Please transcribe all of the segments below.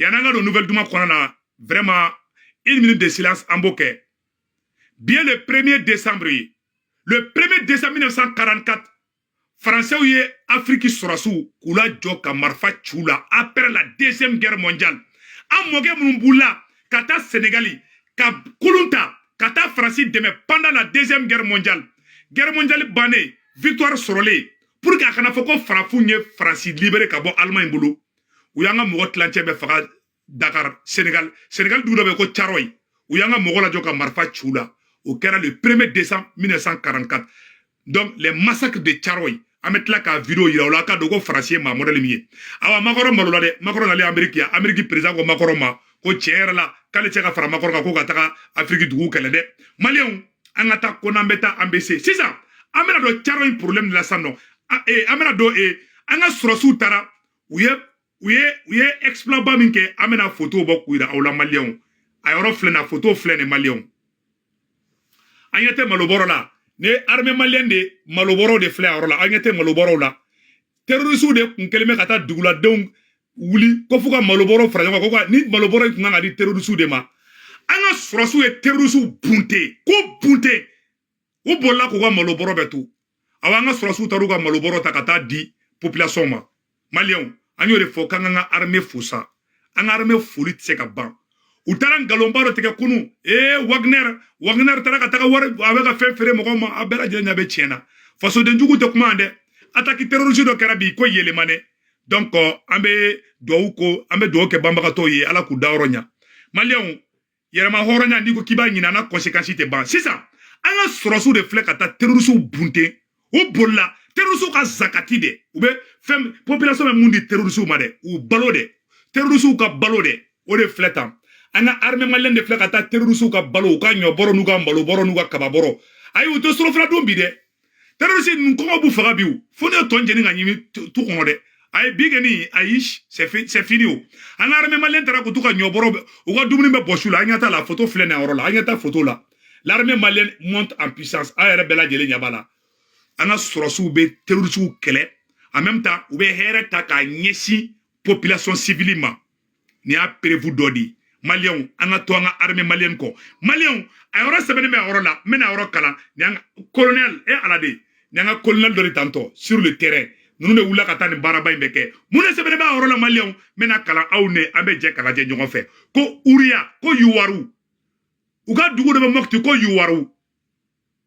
y en a de nouvelles Douma qu'on a vraiment 1 minute de silence en bokeh. Bien le 1er décembre, le 1er décembre 1944, Français ou Afrique Sorassou, Koula Djoka Marfa Tchoula, après la deuxième guerre mondiale. En Mogue Mumboula, Kata Sénégali, Kulunta, Kata Francis Deme pendant la deuxième guerre mondiale. Guerre mondiale Bané, victoire Sorolé. Pour que kana foko Franfounye Francis libéré Kabo Allemagne Boulou. Ou yanga Mogo Tlanche Befara Dakar, Sénégal. Sénégal Douda Beko Tcharoy. Ou yanga Mogo la Djoka Marfa Tchoula. Au Kera le 1er décembre 1944. Donc les massacres de Tcharoy. Amet la ka vidéo ira la ka dogo français ma modèle mi awa makoro malola de makoro na le Amérique président ko makoro ma ko tiere la kale teka fara makoro ko ka taka Afrique dugu kele de malien angata ko nambeta ambc c'est ça amena do tiaro un problème de la sano amena do anga surasu tara uye exploit ba minke amena photo bo kuira awla malien ayoro flena photo flene malien anyate maloboro la ne armée malienne de maloboro de flé arola agete maloboro la terroriste de kunkeleme kata dugula donc wuli ko fuka maloboro franya ko ni maloboro nganga di terroriste de ma anga surasu e terroriste bunte ko bunte o bolla ko maloboro betu awanga surasu taruga maloboro takata di population ma malien anyo de fo kanga armée fusa anga armée fulit se ka ban utaran galombaro teke kunu Wagner tara ka taka war avec fait fere mo ma abela jele nyabe tiena faso de njugu te commande attaque terroriste do karabi ko yele mané donc ambe do ke bamba ka to ye ala ku daoronya malien yerema horonya ndiko kiba nyina na conséquence te ban c'est ça anga sorosu de flek ata terroriste bunte o bolla terroriste ka zakati de ube fem population me mundi terroriste ma de ou balode terroriste ka balode o de fletam ana armée malienne de flakata terroriste ka balo ka nyoboro nuga mbalo boro nuga kababoro ayi to soro fra dombi de terroriste nu ko bu faga biu fone to njeni nganyimi tu ko de ayi bigeni ayish c'est fini o ana armée malienne tara ko tu ka nyoboro o ka dumuni be boshula anyata la photo flene oro la anyata photo la l'armée malienne monte en puissance ayere bela jele nyabala ana sorosu be terroriste kele en même temps ou be here ta ka nyesi population civilement ni a prévu dodi Malien, anga armée malienne ko. Malien, ayora sebene me la, mena ayora kala, nyanga colonel alade, nyanga colonel de tanto sur le terrain. Nous ne oula katane baraba imbeke. Mune sebene me la malien, mena kala aune ambe je kala je njongo fe. Ko uria, ko yuwaru. Uga dugu de mokti ko yuwaru.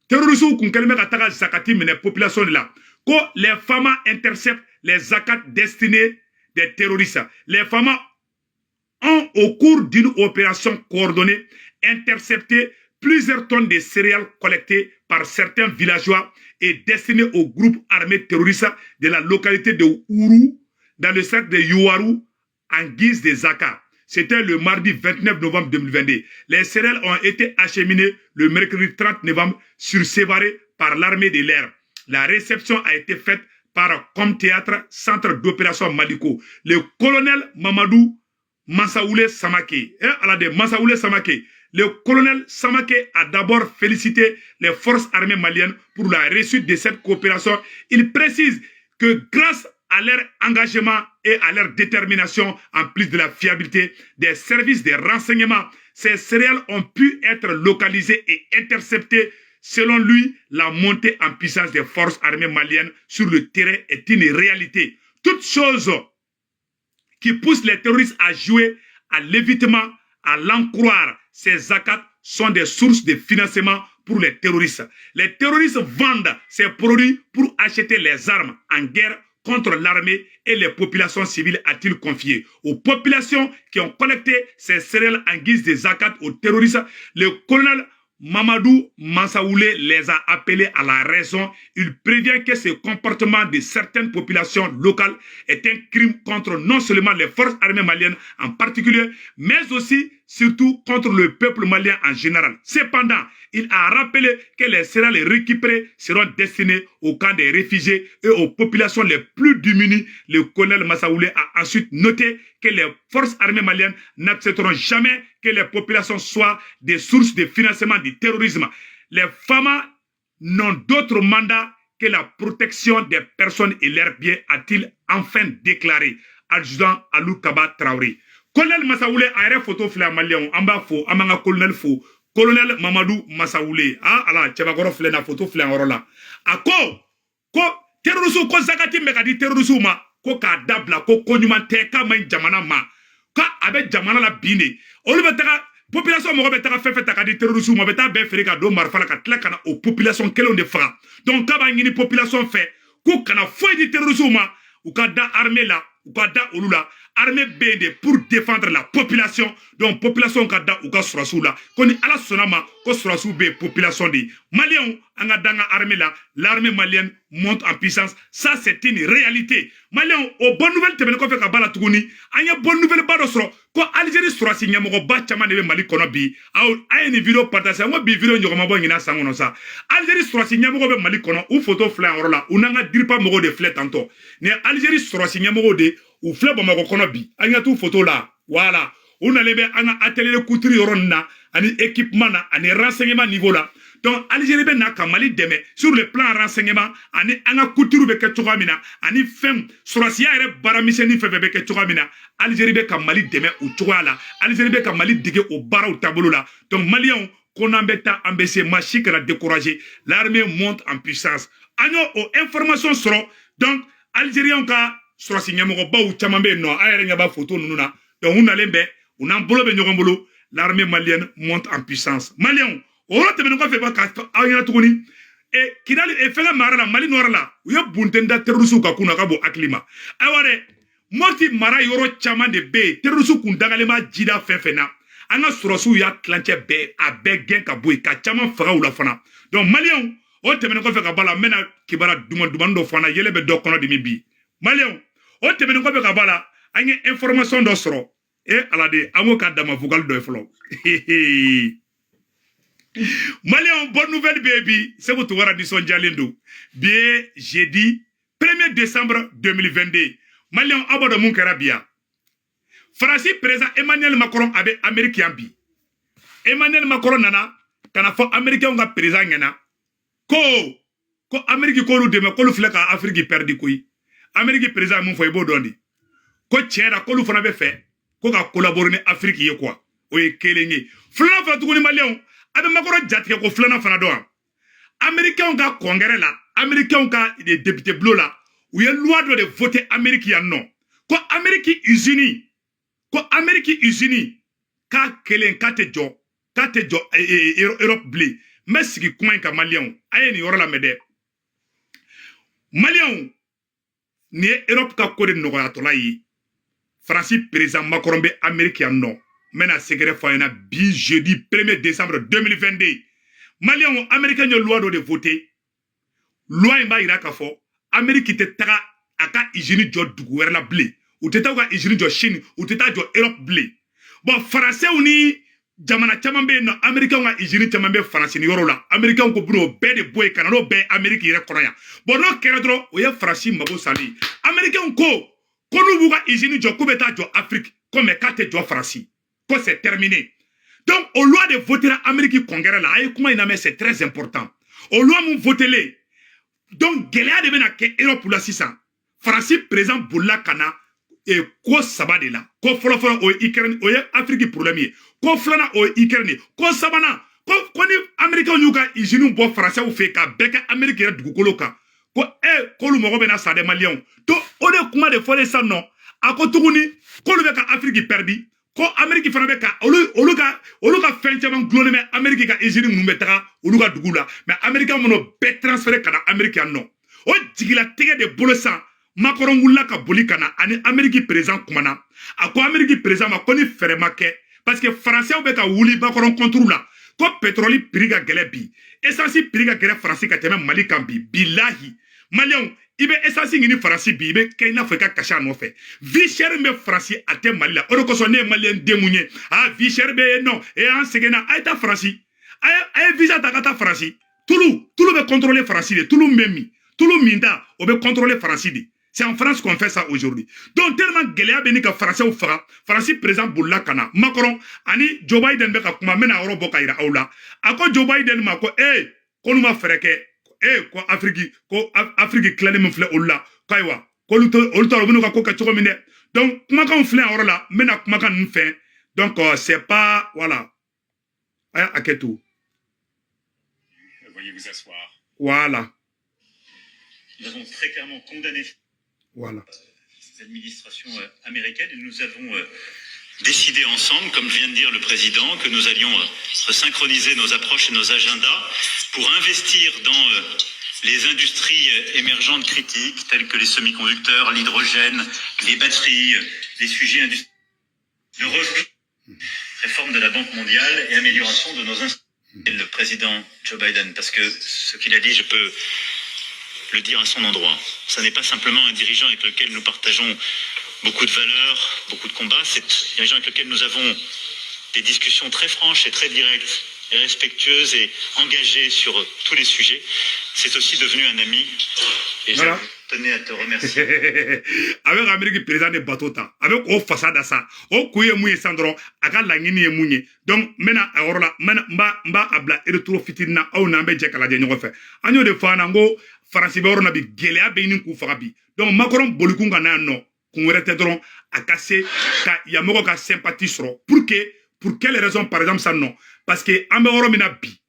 Terroristes kun kelme kataka zakati mene population la. Ko les femmes interceptent les zakats destinés des terroristes. Les femmes ont, au cours d'une opération coordonnée, intercepté plusieurs tonnes de céréales collectées par certains villageois et destinées aux groupes armés terroristes de la localité de Ourou, dans le cercle de Youarou, en guise de Zaka. C'était le mardi 29 novembre 2022. Les céréales ont été acheminées le mercredi 30 novembre sur Sévaré par l'armée de l'air. La réception a été faite par Comme Théâtre, centre d'opération Maliko. Le colonel Mamadou Massaoulé Samake, Massaoulé Samake. Le colonel Samake a d'abord félicité les forces armées maliennes pour la réussite de cette coopération. Il précise que grâce à leur engagement et à leur détermination, en plus de la fiabilité des services de renseignement, ces céréales ont pu être localisées et interceptées. Selon lui, la montée en puissance des forces armées maliennes sur le terrain est une réalité. Toute chose qui pousse les terroristes à jouer à l'évitement, à l'en croire, ces zakats sont des sources de financement pour les terroristes. Les terroristes vendent ces produits pour acheter les armes en guerre contre l'armée et les populations civiles, a-t-il confié. Aux populations qui ont collecté ces céréales en guise de zakat aux terroristes, le colonel Mamadou Massaoulé les a appelés à la raison. Il prévient que ce comportement de certaines populations locales est un crime contre non seulement les forces armées maliennes en particulier, mais aussi, surtout, contre le peuple malien en général. Cependant, il a rappelé que les céréales récupérées seront destinées aux camps des réfugiés et aux populations les plus démunies. Le colonel Massaoulé a ensuite noté que les forces armées maliennes n'accepteront jamais que les populations soient des sources de financement du terrorisme. Les femmes n'ont d'autre mandat que la protection des personnes et leurs biens, a-t-il enfin déclaré. Adjudant Alou Kaba Traoré. Colonel Massaoulé a yɛrɛ photo filɛ malien an b'a fo an b'an ka colonel fo colonel Mamadou Massaoulé ala cɛbakɔrɔ filɛ na photo filɛ yɔrɔ la a ko terroriste ko zakati bɛ ka di terroriste ma ko k'a dabila ko ɲuman tɛ k'a man ɲi jamana ma ka a bɛ jamana la bin de olu bɛ taga population mɔgɔ bɛ taga fɛn fɛn ta ka di terroriste ma bɛ taa bɛɛ feere ka don marifa la ka tila ka na o population kelenw de faga donc k'a b'a ɲini population fɛ ko kana foyi di terroriste ma u ka da armée la u ka da olu la armée bɛ de pour défendre la population donc population ka da u ka sɔrɔsiw la ko ni ala sɔnna ma ko sɔrɔsiw bɛ population de maliens an ka da an ka armée la l'armée malienne monte en puissance ça c'est une réalité maliens o bonne nouvelle tɛmɛnen kɔfɛ ka ba la tuguni an ye bonne nouvelle ba dɔ sɔrɔ ko Algérie sɔrɔsi ɲɛmɔgɔba caman de bɛ Mali kɔnɔ bi a ye nin vidéo partager an ko bi vidéo ɲɔgɔnma bɔ ɲina san kɔnɔ sa Algérie sɔrɔsi ɲɛmɔgɔ bɛ Mali kɔnɔ u photo filɛ yɔrɔ la u n'an ka diripa mɔgɔw de filɛ tantɔ ni Algérie sɔrɔsi ɲɛmɔgɔw de u filɛ Bamakɔ kɔnɔ bi an ka t'u photo la voilà u nalen bɛ an ka atelier couture yɔrɔ nin na ani équipement na ani renseignement niveau la donc Algérie bɛ na ka Mali dɛmɛ sur le plan renseignement ani an ka couture bɛ kɛ cogoya min na ani fɛn sɔrɔsiya yɛrɛ baaramisɛnnin fɛn fɛn bɛ kɛ cogoya min na Algérie bɛ ka Mali dɛmɛ o cogoya la Algérie bɛ ka Mali dege o baaraw taabolo la donc maliens ko n'an bɛ taa an bɛ se maa si kana décourager l'armée monte en puissance an y'o o information sɔrɔ donc Algériens ka sɔrɔsi ɲɛmɔgɔbaw caman bɛ yen nɔ an yɛrɛ ɲɛ b'a photo ninnu na donc u nalen bɛ u n'an bolo bɛ ɲɔgɔn bolo l'armée malienne monte en puissance maliens o yɔrɔ tɛmɛnen kɔfɛ ba ka aw ɲɛna tuguni Kidali fɛnkɛ mara la Mali nɔrɔ la u ye bunten da terroriste ka kun na ka bɔ hakili ma ayiwa dɛ Mopti mara yɔrɔ caman de bɛ yen terroriste kun dagalen b'a jida fɛn fɛn na an ka sɔrɔsiw y'a tilancɛ bɛɛ a bɛɛ gɛn ka bɔ yen ka caman faga u la fana donc maliens o tɛmɛnen kɔfɛ ka bɔ a la n bɛna kibaruya duman dɔ fana yɛlɛ bɛ dɔ kɔnɔ dimi bi maliens o tɛmɛnen kɔfɛ ka bɔ a la an ye information dɔ sɔrɔ ala de an ko ka dama vocal dɔ ye fɔlɔ Maliens, bonne nouvelle baby, c'est votre radisson Dialendo. Bien, jeudi 1er décembre 2022. Maliens, abord mon karabia. France président Emmanuel Macron avec Américain bi. Emmanuel Macron nana, kana fo Américain nga président ngana. Ko Amérique ko lu deme ko lu fleka Afrique perdi koy. Amérique président mon foy bo dondi. Ko tiera ko lu fana be fait. Ko ka collaborer ni Afrique ye quoi. O ye kelengi. Flan fa tukuni Maliens. Abe Macron jatige ko flana fana do américain ka congrès la américain ka des députés bleus la où y a loi de voter américain non ko Amérique usini ka kelen ka te jo Europe blé mais sigi kuma ka malien aye ni yoro la mede malien ni Europe ka ko de no ya to la yi France président Macron be américain non Mena secret fayna bi jeudi 1er décembre 2022. Maliens américains ont loi de voter. Loi mba ira ka fo Amérique te taga aka hygiène jo dugu wɛrɛ la bilen. U te taga hygiène jo Chine, u te taga jo Europe bilen. Bon français ni jamana caman bɛ yen nɔ américains ka hygiène caman bɛ France ni yɔrɔ la. Américains ko bino bɛɛ de bɔ yen kana n'o bɛɛ Amérique yɛrɛ kɔnɔ yan. Bon n'o kɛra dɔrɔn o ye France mago sali. Américains ko n'u b'u ka hygiène jɔ k'u bɛ taa jɔ Afrique comme k'a tɛ jɔ France. Que c'est terminé. Donc, au loi de voter à Amérique congrès là, c'est très important. Au loi mon voter les. Donc, Géléa de Bena ke Europe pour la 600. France présent Boula Kana et ko sabade là. Ko folo o Ukraine, o Afrique problème. Ko flana o Ukraine. Ko sabana. Ko ni Américain yuka izinu bo français ou fait ka beka Amérique ya dugukoloka. Ko ko lu mogo bena sa de Maliens. To o de kuma de fole ça non. Ako tuguni ko lu beka Afrique perdi. Ko Amérique fana bɛ ka olu ka fɛn caman glonné mais Amérique ka usine minnu bɛ taga olu ka dugu la mais Américain minnu bɛɛ transféré ka na Amérique yan nɔ o jigilatigɛ de bolo san Macron wulila ka boli ka na ani Amérique président kumana a ko Amérique président ma ko ni fɛrɛ ma kɛ parce que français bɛ ka wuli Macron contre la ko pétrole prix ka gɛlɛ bi essence prix ka gɛlɛ France ka tɛmɛ Mali kan bi bilahi Maliens ibe essence ngini France bi ibe kayna fe ka kasha no fe vie cher me France ate Mali la oro ko so ne Malien demunye vie cher be non et en segena aita France ay visa ta kata France Toulou be contrôler France de Toulou memi Toulou minda o be contrôler France de c'est en France qu'on fait ça aujourd'hui donc tellement Géléa beni ka français ou fara France président Boula Kana Macron ani Joe Biden be ka kuma mena oro boka ira aula ako Joe Biden ma ko ko numa freke ko Afrique clané me flé ola kaywa ko luto olu to ka ko ka chogo mine Donc, comment on fait en là, maintenant, comment on fait? Donc, c'est pas, voilà. À quel tout? Veuillez vous asseoir. Voilà. Nous avons très clairement condamné voilà. ces administrations américaines et nous avons décidé ensemble, comme vient de dire le président, que nous allions synchroniser nos approches et nos agendas pour investir dans les industries émergentes critiques telles que les semi-conducteurs, l'hydrogène, les batteries, les sujets industriels, de réforme de la Banque mondiale et amélioration de nos institutions. Le président Joe Biden, parce que ce qu'il a dit, je peux le dire à son endroit. Ça n'est pas simplement un dirigeant avec lequel nous partageons beaucoup de valeurs, beaucoup de combats. C'est un dirigeant avec lequel nous avons des discussions très franches et très directes et respectueuses et engagées sur tous les sujets. C'est aussi devenu un ami. Et voilà. Je tenais à te remercier. Avec l'Amérique président de Batota, avec au façade ça, au couille mouillé sandro, aka la ngini mouillé. Donc maintenant alors là, mba abla et retrouve fitina au nambe jekala de nyoko fait. Agno de fanango France be orona bi gelea be ni ku fagabi. Donc Macron bolikunga na no, kunwerete dron akase ka yamoko ka sympathie soro. Pour quelle raison par exemple ça non? Parce que ambe oromina bi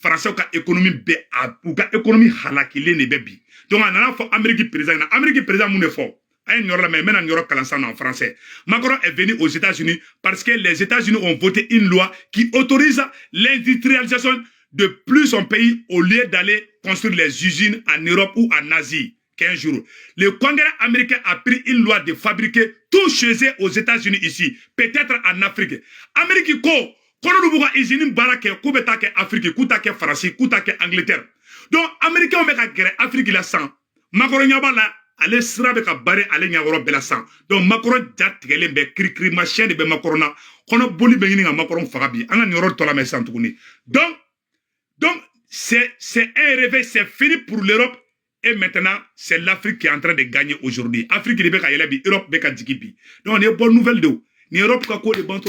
français ka économie be a ou ka économie halakile ne be bi. Donc, on a fait Amérique président. Amérique président, mon effort. En français. Macron est venu aux États-Unis parce que les États-Unis ont voté une loi qui autorise l'industrialisation de plus son pays au lieu d'aller construire les usines en Europe ou en Asie. 15 jours. Le Congrès américain a pris une loi de fabriquer tout chez eux aux États-Unis ici. Peut-être en Afrique. Amérique, quand on voit usine barake, koubetake Afrique, koutake France, koutake Angleterre. Donc, Américains ont fait Afrique la sang. Macron n'a pas là, allez sera avec un barré, allez n'y avoir la sang. Donc, Macron jat gelen be cri machin de Macron na. Qu'on a boli be à Macron farabi. On a n'y aura pas la messe en tout cas. Donc, c'est un réveil, c'est fini pour l'Europe. Et maintenant, c'est l'Afrique qui est en train de gagner aujourd'hui. Afrique, il est à Europe, il est à Djikipi. Donc, on est bonne nouvelle de où. L'Europe, quand on est bon,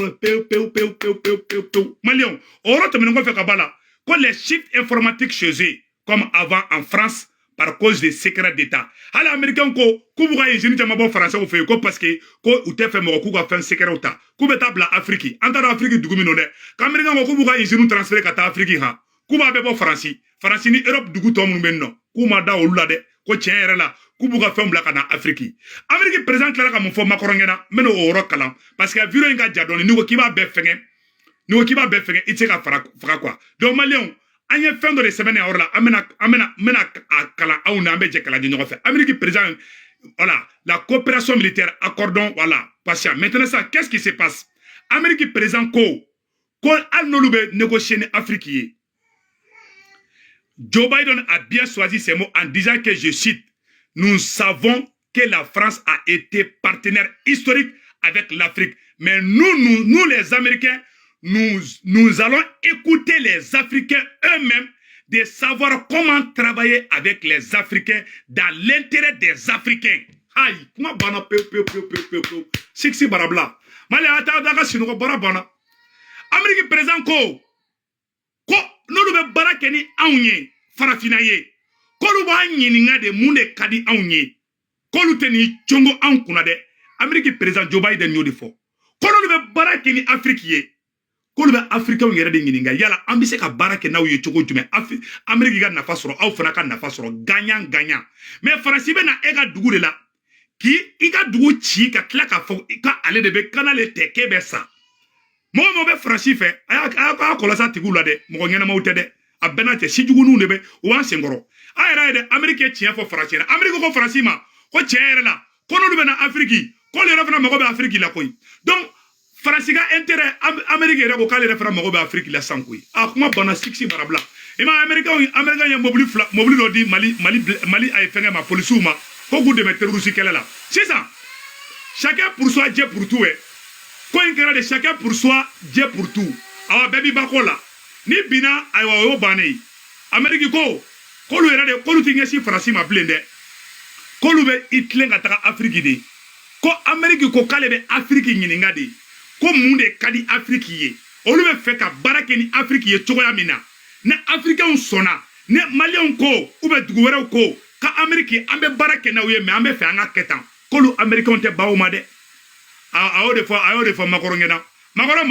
Malion, Europe, on fait Kabala. Quand les chiffres informatiques chez eux, comme avant en France, par cause des secrets d'État. À l'Américain, quand vous avez une jambe français, vous faites parce que quand vous avez fait un secret d'État, vous avez fait l'Afrique. En tant qu'Afrique, du coup, quand l'Américain, quand vous avez une transfert à l'Afrique, vous avez fait France. France, ni Europe, du coup, tout le monde maintenant. Vous avez fait l'Afrique. Ko tiɲɛ la k'u b'u ka fɛnw bila ka na Afrique. Amérique président tilala ka mun fɔ Macron ɲɛna n bɛna o yɔrɔ kalan parce que vidéo in ka ja dɔɔni n'i ko k'i b'a bɛɛ fɛngɛ i tɛ se ka faga quoi. Donc maliyɛnw an ye fɛn dɔ de sɛbɛn nin yɔrɔ la an bɛna a kalan aw ni an bɛ jɛ kalan di ɲɔgɔn fɛ. Amérique président voilà la coopération militaire accordons voilà patient. Maintenant ça qu'est-ce qui se passe? Amérique président ko hali n'olu bɛ négocier ni Afrique ye. Joe Biden a bien choisi ces mots en disant que, je cite, nous savons que la France a été partenaire historique avec l'Afrique. Mais nous les Américains, nous allons écouter les Africains eux-mêmes de savoir comment travailler avec les Africains dans l'intérêt des Africains. Aïe, comment bana sixi barabla. Malé ata daga sinuko barabana. Amérique présent ko n'olu bɛ baara kɛ ni anw ye farafina ye k'olu b'a ɲininka de mun de ka di anw ye k'olu tɛ ni congo anw kunna dɛ Amérique président Joe Biden y'o de fɔ k'olu bɛ baara kɛ ni Afrique ye k'olu bɛ Africains yɛrɛ de ɲininka yala an bɛ se ka baara kɛ n'aw ye cogo jumɛn Amérique ka nafa sɔrɔ aw fana ka nafa sɔrɔ gagnant gagnant mais Faransi bɛ na e ka dugu de la k'i ka dugu ci ka tila k'a fɔ ka ale de bɛ kanale tɛ k'e bɛ sa. Moi, je Francis fait. A kolosa tigu la de. Mo ngena mo tede. A benate si jugu nu nebe. O an sengoro. A era de Amerique tien fo Francis. Amerique ko Francis ma. Ko tiere la. Ko no be na Afrique. Ko le refna mo be Afrique la koy. Donc Francis ga intérêt Amerique re ko kale refna mo be Afrique la sankoi. A kuma bana sixi barabla. E ma Americain ya mobili no di Mali ay fenga ma police ma. Ko gu de mettre russi kele la. C'est ça. Chacun pour soi, Dieu pour tout. Quand il y a de chacun pour soi, Dieu pour tout. Alors, baby bakola. Ni bina aywa yo bane. Amérique ko lu era de ko lu tinga si France ma blende. Ko lu be Hitler ngata Afrique de. Ko Amérique ko kale be Afrique nyininga de. Ko munde kadi Afrique ye. Olu be fe ka barake ni Afrique ye chogoya mina. Ne Africain sona, ne Malien ko ou be duguwere ko ka Amérique ambe barake na uye me ambe fe anga ketan. Ko lu Américain te bawo ma de. a de fois makoro ngena makoro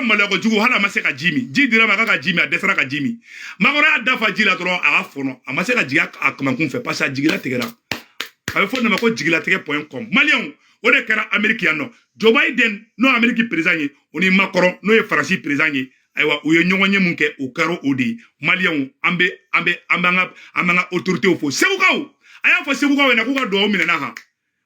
malo jugu hala maseka jimi ji dira maka jimi a desra ka jimi makoro a dafa ji la dro a fono a maseka jiga a kuma kun fait parce que jigila tegera a fo na mako jigila tege.com Malien o de kera America no Joe Biden no America président oni makoro no e France président aywa o ye nyonye munke o karo odi Malien ambe amanga autorité o fo sewukaw aya fo sewukaw na ko ka do minena ha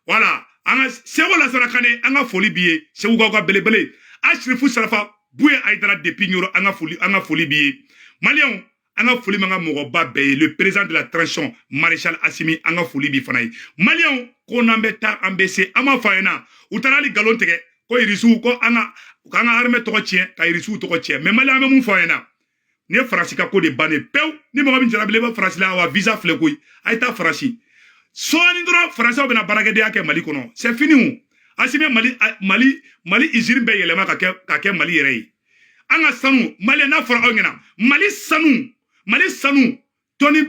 voilà anga sego la sara kane anga foli biye sewukaw ka belebele Ashrifu Sarafa bouye aidara depuis nyoro anga foli biye Malien anga foli manga mogoba be le président de la transition maréchal Assimi anga foli bi fanayi Malien ko nambeta ambese ama faena utarali galon tege ko irisu ko anga armée to tien ka irisu to tien mais Malien me mun faena ne France ka ko de bane pew ni mo bin jara bele France la wa visa flekoy aita France so ni ndro France obena baragade yake Mali kono c'est fini Assimi Mali izir be yelema ka ke Mali yere anga sanu Mali na fora ongena Mali sanu Tony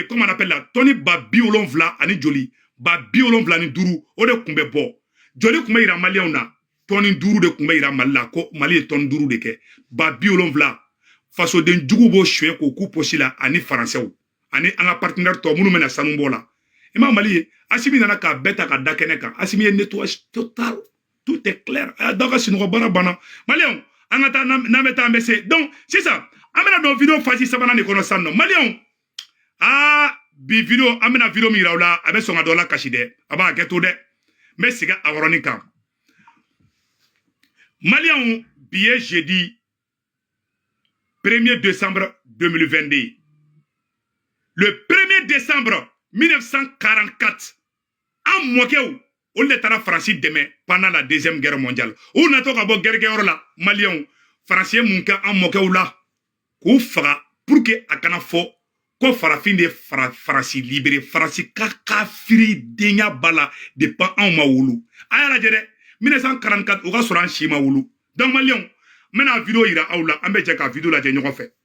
comment on appelle là Tony Babiolon vla ani joli Babiolon vla ni duru o de kumbe bo joli kumbe ira Mali ona Tony duru de kumbe ira Mali la ko Mali e ton duru de ke Babiolon vla faso den jugu bo chwe ko ku posila ani français ani anga partenaire to munu mena sanu bola ima Mali Assimi nana ka beta ka dakene ka Assimi e nettoyage total tout est clair donc sino bana Malien angata na meta mbese donc c'est ça amena do vidéo fasi sabana ni kono sanno Malien bi vidéo amena vidéo mi rawla abe songa dola kashide aba geto de mesiga awroni kam Malien billet jeudi 1er décembre 2022 le 1er décembre 1944 en moqueu on est à France demain pendant la deuxième guerre mondiale on a to ka bo guerre la Malien français munka en moqueu la ko fara pour que akana fo ko farafin de France libéré France ka firi denya bala de pa en mawulu ayala jere 1944 o ka sura shima wulu donc Malien mena vidéo ira awla ambe je ka vidéo la je ñoko fait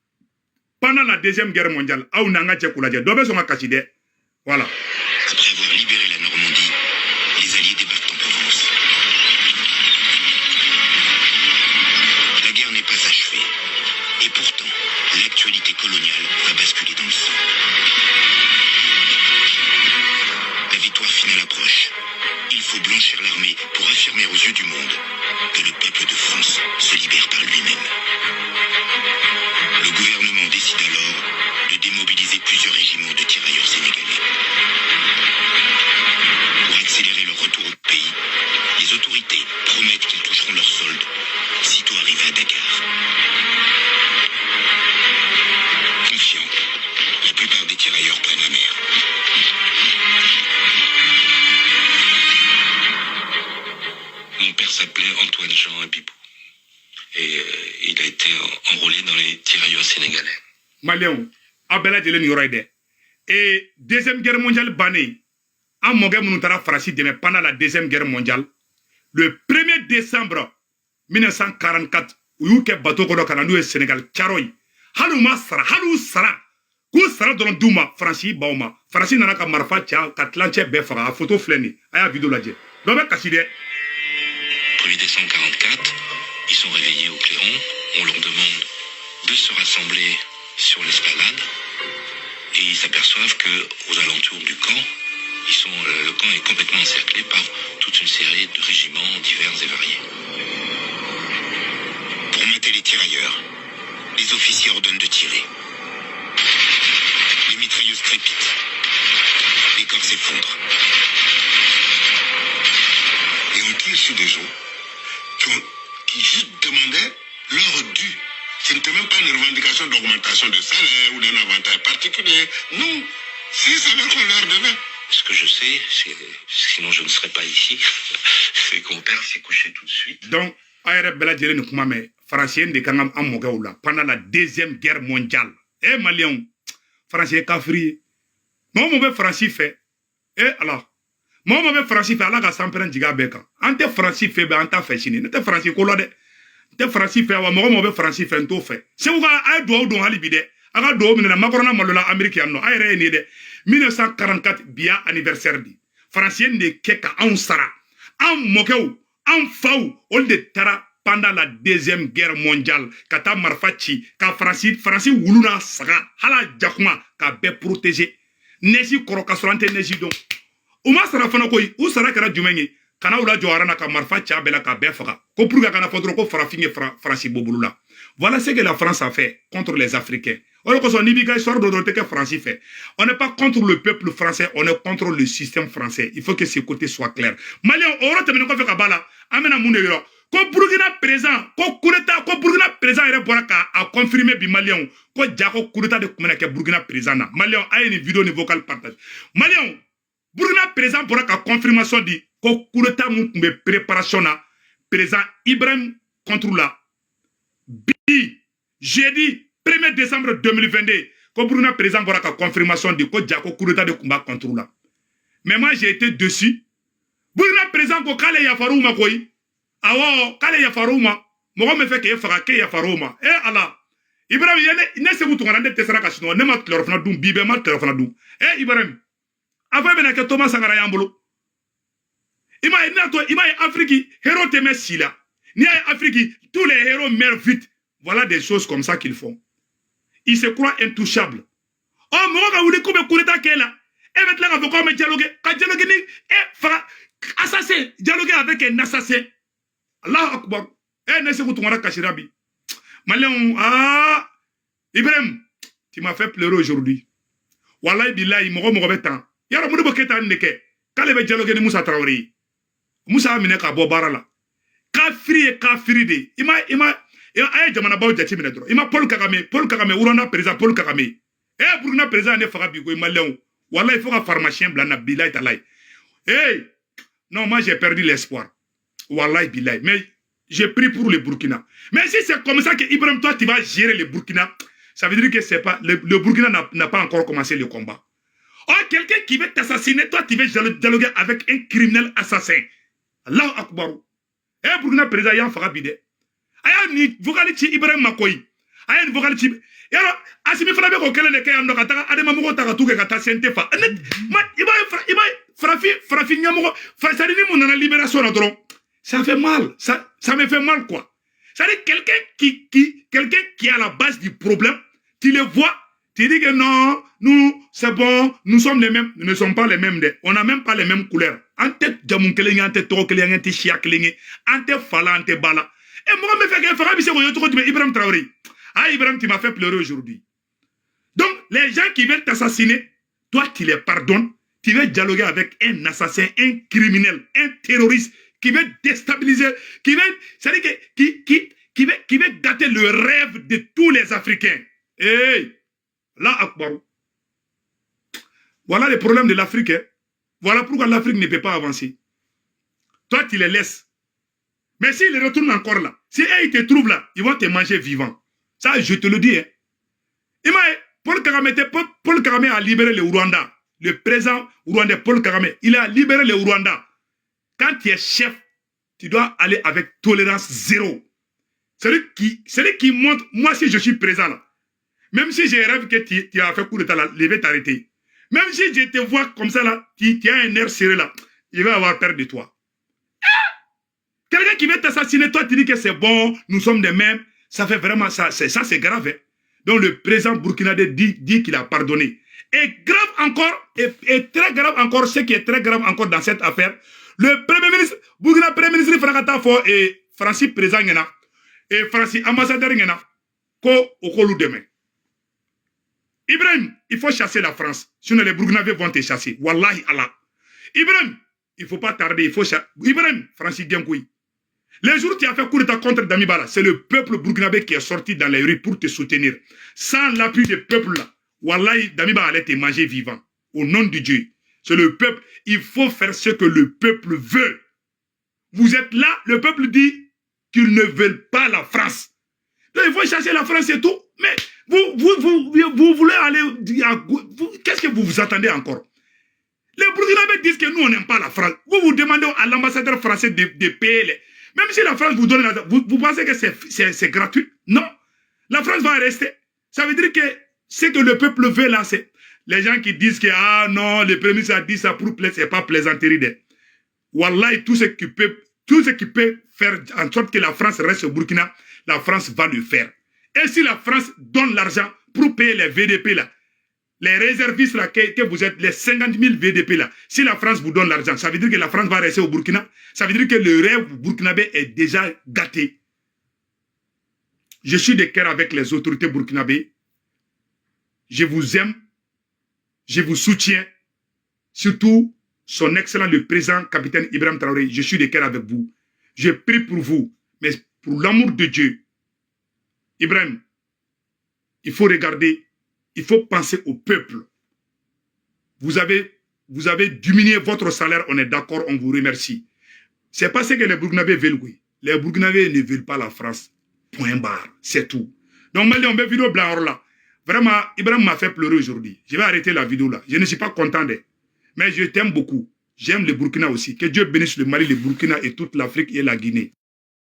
pendant la deuxième guerre mondiale aw na nga je kula je do be so nga kachide voilà. Après avoir libéré la Normandie, les Alliés débarquent en Provence. La guerre n'est pas achevée. Et pourtant, l'actualité coloniale va basculer dans le sang. La victoire finale approche. Il faut blanchir l'armée pour affirmer aux yeux du monde que le peuple de France se libère par lui-même. Le gouvernement décide alors de démobiliser plusieurs régiments de tirailleurs sénégalais. Pour accélérer leur retour au pays, les autorités promettent qu'ils toucheront leur solde sitôt arrivés à Dakar. Confiants, la plupart des tirailleurs prennent la mer. Mon père s'appelait Antoine Jean Abibou. Et il a été enrôlé dans les tirailleurs sénégalais. Malien, Abela de l'Uniroide. Et deuxième guerre mondiale banée. En Mogé Mounutara France demain pendant la deuxième guerre mondiale. Le 1er décembre 1944, où il y a un bateau au Canada et Sénégal, Tcharoy. Halou Sara. Kou Sara dans Douma, Francis Bauma. Francis Nanaka Marfa, Tcha, Katlanche Befara, photo fleni. Aya vidéo la dje. L'homme Kasside. 1er décembre 1944, ils sont réveillés au clairon. On leur demande de se rassembler sur l'esplanade. Et ils s'aperçoivent qu'aux alentours du camp, le camp est complètement encerclé par toute une série de régiments divers et variés. Pour mater les tirailleurs, les officiers ordonnent de tirer. Les mitrailleuses crépitent. Les corps s'effondrent. Et on tire sur des gens qui juste demandaient leur dû. Ce n'était même pas une revendication d'augmentation de salaire ou d'un avantage particulier. Non, c'est ça qu'on leur devait. Ce que je sais, sinon je ne serais pas ici, c'est que mon père s'est couché tout de suite. Donc, Français de Kangam Amogaoula pendant la deuxième guerre mondiale. Eh Malien, Français Kafri. Moi, mon Français fait. Eh alors, moi, mon Français fait. Allah a s'empêcher de Gabeka. Ante Français fait, ben anta fait chine. Ante Français kolode. Ante Français fait. Wa moi, mon Français fait un tout fait. C'est où a doit don halibide. Aga do mina makorona malola américain no. Ayre ni de 1944 bia anniversaire di. Français de keka on sara. an mɔkɛw an faw olu de taara pendant la deuxième guerre mondiale ka taa marifa ci ka faransi wulu n'a saga hala jakuma ka bɛɛ protéger neige kɔrɔ ka sɔrɔ an tɛ neige dɔn u ma sara fana koyi u sara kɛra jumɛn ye kana u la jɔ arana ka marifa ci a bɛɛ la ka bɛɛ faga ko pour que a kana fɔ dɔrɔn ko farafin ye faransi bobolo la voilà ce que la France a fait contre les Africains. On n'est pas contre le peuple français, on est contre le système français. Il faut que ce côté soit clair. Malien, on va te dire qu'on fait Kabala, amena Mounero. Ko Burkina présent, ko Kureta, ko Burkina présent est boraka a confirmé bi Malien, ko Jako Kureta de communiquer Burkina présent na. Malien a une vidéo ni vocal partage. Malien, Burkina présent boraka confirmation dit ko Kureta mbe préparation na présent Ibrahim contre la jeudi 1er décembre 2022, quand Burkina présent voilà la confirmation de que Diako Koureta de combat contre là. Mais moi j'ai été dessus. Burkina présent ko kale ya farouma koy. Awo kale ya farouma. Mo me fait que fera ke ya farouma. Eh ala. Ibrahim yene ne se mutu ngande tesara kasino ne ma tlorofna dum bibe ma tlorofna dum. Eh Ibrahim. Ava bena ke Thomas Sankara yambolo. Ima Afrique héros te mesila. Ni Afrique tous les héros meurent vite. Voilà des choses comme ça qu'ils font. Ils se croient intouchables. Oh, moi, quand vous dites que vous êtes là, et maintenant, vous pouvez dialoguer. Quand dialoguer, assassin, dialoguer avec un assassin. Allah Akbar. Eh, ne sais vous tourner Kashirabi. Malin, ah, Ibrahim, tu m'as fait pleurer aujourd'hui. Wallahi billahi, mo mo temps. Yara mu boketa ndeke. Kale be dialoguer ni Moussa Traoré. Moussa amine ka bo barala. Kafiri de. Ima aye jamana baw jati mina dro ima Paul Kagame urana président Paul Kagame Burkina président ne faga bigo malien wallahi il faut que pharmacien blana billahi talay non moi j'ai perdu l'espoir wallahi billahi mais j'ai pris pour le Burkina mais si c'est comme ça que Ibrahim toi tu vas gérer le Burkina ça veut dire que c'est pas le Burkina n'a pas encore commencé le combat. Oh, quelqu'un qui veut t'assassiner toi tu veux dialoguer avec un criminel assassin. Allahu Akbar. Burkina président yan faga bide aya ni vocalici Ibrahim Makoy aya ni vocalici yaro asimi fana be ko kele de kay ando kata adema mo ta tuke kata sente fa ma iba frafi nyamo farasari ni mon na libération na dron ça fait mal ça me fait mal quoi ça dit quelqu'un qui est à la base du problème tu le vois tu dis que non nous c'est bon nous sommes les mêmes nous ne sommes pas les mêmes on n'a même pas les mêmes couleurs ante jamun kelengi ante to kelengi ante chia kelengi ante fala ante bala. Et moi, je me fais que Ibrahim Traoré. Ah, Ibrahim, tu m'as fait pleurer aujourd'hui. Donc, les gens qui veulent t'assassiner, toi, tu les pardonnes. Tu veux dialoguer avec un assassin, un criminel, un terroriste qui veut déstabiliser, qui veut gâter le rêve de tous les Africains. Hey, là, Akbar. Voilà le problème de l'Afrique. Hein. Voilà pourquoi l'Afrique ne peut pas avancer. Toi, tu les laisses. Mais s'ils retournent encore là, si ils te trouvent là, ils vont te manger vivant. Ça, je te le dis. Hein. Paul Kagame a libéré le Rwanda. Le président rwandais Paul Kagame, il a libéré le Rwanda. Quand tu es chef, tu dois aller avec tolérance zéro. Celui qui montre, moi si je suis présent là, même si j'ai rêvé que tu as fait coup d'état là, je vais t'arrêter. Même si je te vois comme ça là, tu as un air serré là, je vais avoir peur de toi. Quelqu'un qui veut t'assassiner, toi, tu dis que c'est bon, nous sommes des mêmes. Ça fait vraiment ça, c'est grave. Hein. Donc le président burkinabé dit qu'il a pardonné. Et grave encore, et très grave encore, ce qui est très grave encore dans cette affaire, le premier ministre, Burkina premier ministre Franckata Fo et Francis président Ngena, et Francis ambassadeur Ngena, ko okolu demain. Ibrahim, il faut chasser la France. Sinon les Burkinabés vont te chasser. Wallahi Allah. Ibrahim, il ne faut pas tarder, il faut chasser. Ibrahim, Francis Genkoui. Les jours où tu as fait coup d'état contre Damibala, c'est le peuple burkinabé qui est sorti dans les rues pour te soutenir. Sans l'appui du peuple là, Wallahi, Damibala allait te manger vivant. Au nom de Dieu. C'est le peuple. Il faut faire ce que le peuple veut. Vous êtes là, le peuple dit qu'ils ne veulent pas la France. Donc il faut chasser la France et tout. Mais vous voulez aller... Qu'est-ce que vous vous attendez encore? Les Burkinabés disent que nous, on n'aime pas la France. Vous demandez à l'ambassadeur français de payer les... Même si la France vous donne... Vous pensez que c'est gratuit? Non. La France va rester. Ça veut dire que ce que le peuple veut là, c'est... Les gens qui disent que, ah non, le premier ministre a dit ça pour plaisanter, c'est pas plaisanterie. Wallahi, tout ce qui peut faire en sorte que la France reste au Burkina, la France va le faire. Et si la France donne l'argent pour payer les VDP là, les réservistes là que vous êtes, les 50 000 VDP là, si la France vous donne l'argent, ça veut dire que la France va rester au Burkina. Ça veut dire que le rêve burkinabé est déjà gâté. Je suis de cœur avec les autorités burkinabées. Je vous aime. Je vous soutiens. Surtout son excellent le président capitaine Ibrahim Traoré. Je suis de cœur avec vous. Je prie pour vous. Mais pour l'amour de Dieu, Ibrahim, il faut regarder. Il faut penser au peuple. Vous avez diminué votre salaire, on est d'accord, on vous remercie. C'est pas ce que les Burkinabés veulent, oui. Les Burkinabés ne veulent pas la France. Point barre, c'est tout. Donc, Mali, on met vidéo blanc là. Vraiment, Ibrahim m'a fait pleurer aujourd'hui. Je vais arrêter la vidéo là. Je ne suis pas content d'elle. Mais je t'aime beaucoup. J'aime le Burkina aussi. Que Dieu bénisse le Mali, le Burkina et toute l'Afrique et la Guinée.